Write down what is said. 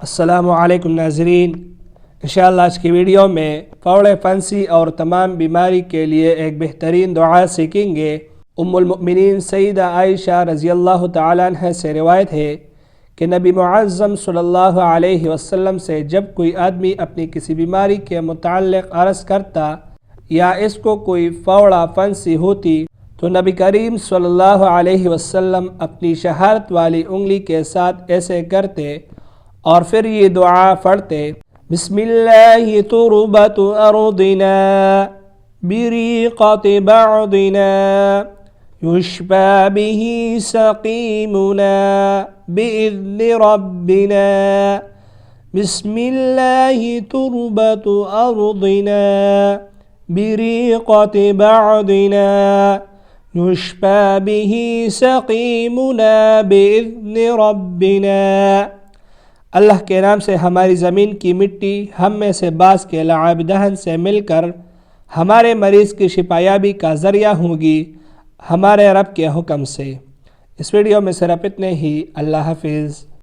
السلام علیکم ناظرین، انشاءاللہ آج کی ویڈیو میں فوڑ فنسی اور تمام بیماری کے لیے ایک بہترین دعا سیکھیں گے۔ ام المؤمنین سیدہ عائشہ رضی اللہ تعالیٰ عنہ سے روایت ہے کہ نبی معظم صلی اللہ علیہ وسلم سے جب کوئی آدمی اپنی کسی بیماری کے متعلق عرض کرتا یا اس کو کوئی فوڑا فنسی ہوتی تو نبی کریم صلی اللہ علیہ وسلم اپنی شہادت والی انگلی کے ساتھ ایسے کرتے اور پھر یہ دعا پڑھتے: بسم اللہ تربت ارضنا بریقت بعضنا یشفى به سقیمنا بإذن ربنا بسم اللہ تربت ارضنا بریقت بعضنا یشفى به سقیمنا بإذن ربنا۔ اللہ کے نام سے ہماری زمین کی مٹی ہم میں سے بعض کے لعاب دہن سے مل کر ہمارے مریض کی شفایابی کا ذریعہ ہوگی ہمارے رب کے حکم سے۔ اس ویڈیو میں صرف اتنے ہی۔ اللہ حافظ۔